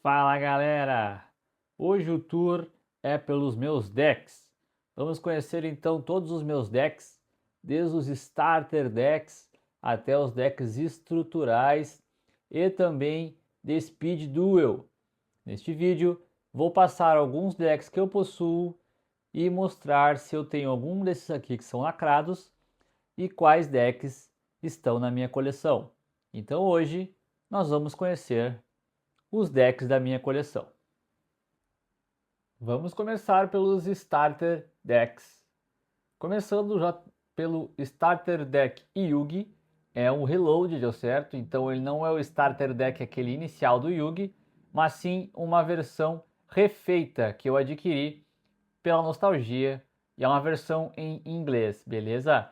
Fala galera! Hoje o tour é pelos meus decks. Vamos conhecer então todos os meus decks, desde os Starter Decks até os decks estruturais e também de Speed Duel. Neste vídeo vou passar alguns decks que eu possuo e mostrar se eu tenho algum desses aqui que são lacrados e quais decks estão na minha coleção. Então hoje nós vamos conhecer os decks da minha coleção. Vamos começar pelos Starter Decks. Começando já pelo Starter Deck Yugi, é um reload, deu certo? Então ele não é o Starter Deck aquele inicial do Yugi, mas sim uma versão refeita que eu adquiri pela nostalgia e é uma versão em inglês, beleza?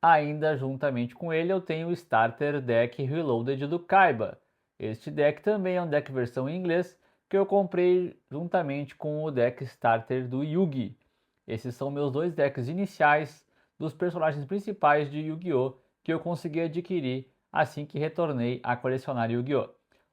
Ainda juntamente com ele eu tenho o Starter Deck Reloaded do Kaiba. Este deck também é um deck versão em inglês que eu comprei juntamente com o deck Starter do Yugi. Esses são meus dois decks iniciais dos personagens principais de Yu-Gi-Oh! Que eu consegui adquirir assim que retornei a colecionar Yu-Gi-Oh!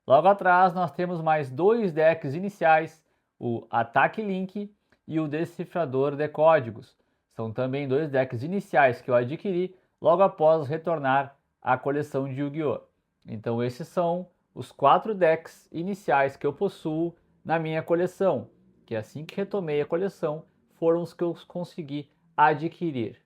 Logo atrás nós temos mais dois decks iniciais, o Attack Link e o Decifrador de Códigos. São também dois decks iniciais que eu adquiri logo após retornar à coleção de Yu-Gi-Oh! Então esses são os 4 decks iniciais que eu possuo na minha coleção, que assim que retomei a coleção foram os que eu consegui adquirir.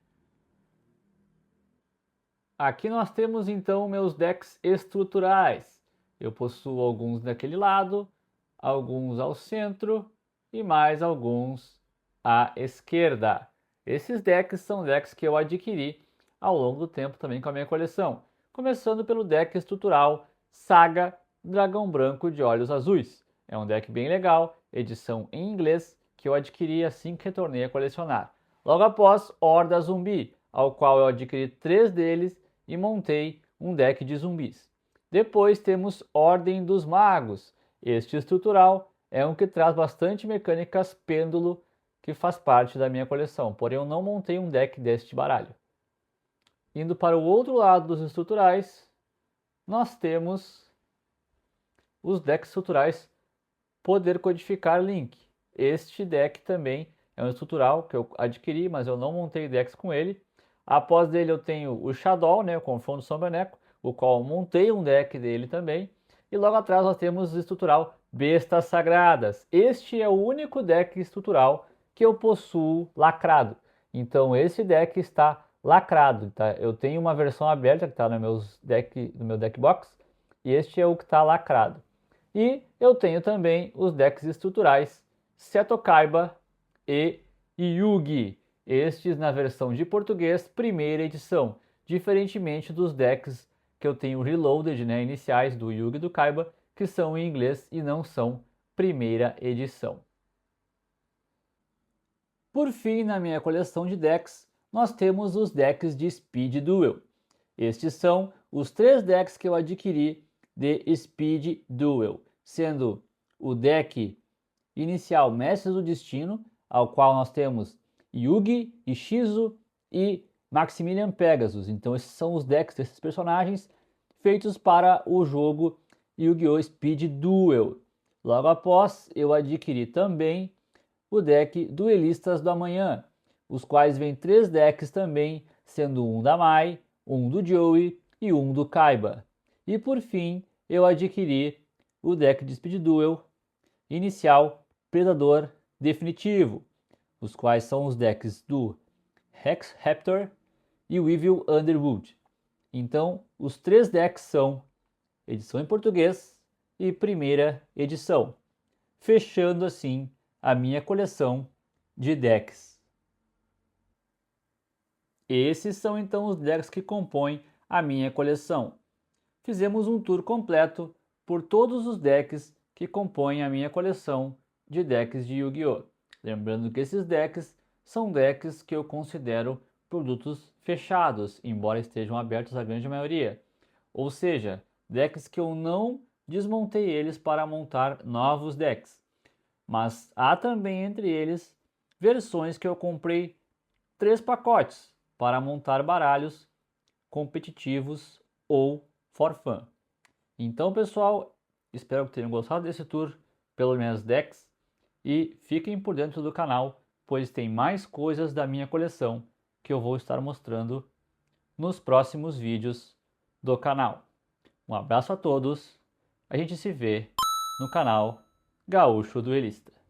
Aqui nós temos então meus decks estruturais. Eu possuo alguns daquele lado, alguns ao centro e mais alguns à esquerda. Esses decks são decks que eu adquiri ao longo do tempo também com a minha coleção. Começando pelo deck estrutural Saga Dragão Branco de Olhos Azuis. É um deck bem legal, edição em inglês, que eu adquiri assim que retornei a colecionar. Logo após, Horda Zumbi, ao qual eu adquiri 3 deles e montei um deck de zumbis. Depois temos Ordem dos Magos. Este estrutural é um que traz bastante mecânicas pêndulo que faz parte da minha coleção, porém eu não montei um deck deste baralho. Indo para o outro lado dos estruturais, nós temos os decks estruturais Poder Codificar Link. Este deck também é um estrutural que eu adquiri, mas eu não montei decks com ele. Após dele eu tenho o Shadow, né, o Confronto Sombra-Neco, o qual eu montei um deck dele também. E logo atrás nós temos o estrutural Bestas Sagradas. Este é o único deck estrutural que eu possuo lacrado. Então esse deck está lacrado, tá? Eu tenho uma versão aberta que está no meu deck box e este é o que está lacrado. E eu tenho também os decks estruturais Seto Kaiba e Yugi, estes na versão de português, primeira edição, diferentemente dos decks que eu tenho reloaded, né, iniciais do Yugi e do Kaiba, que são em inglês e não são primeira edição. Por fim, na minha coleção de decks, nós temos os decks de Speed Duel. Estes são os 3 decks que eu adquiri de Speed Duel, sendo o deck inicial Mestres do Destino, ao qual nós temos Yugi, Ishizu e Maximilian Pegasus. Então esses são os decks desses personagens feitos para o jogo Yu-Gi-Oh! Speed Duel. Logo após, eu adquiri também o deck Duelistas do Amanhã, os quais vêm 3 decks também, sendo um da Mai, um do Joey e um do Kaiba. E por fim, eu adquiri o deck de Speed Duel inicial Predador Definitivo, os quais são os decks do Hex Raptor e o Evil Underwood. Então, os 3 decks são edição em português e primeira edição, fechando assim a minha coleção de decks. Esses são então os decks que compõem a minha coleção. Fizemos um tour completo por todos os decks que compõem a minha coleção de decks de Yu-Gi-Oh! Lembrando que esses decks são decks que eu considero produtos fechados, embora estejam abertos a grande maioria. Ou seja, decks que eu não desmontei eles para montar novos decks. Mas há também entre eles versões que eu comprei 3 pacotes para montar baralhos competitivos ou for fun. Então, pessoal, espero que tenham gostado desse tour pelas minhas decks e fiquem por dentro do canal, pois tem mais coisas da minha coleção que eu vou estar mostrando nos próximos vídeos do canal. Um abraço a todos, a gente se vê no canal Gaúcho Duelista.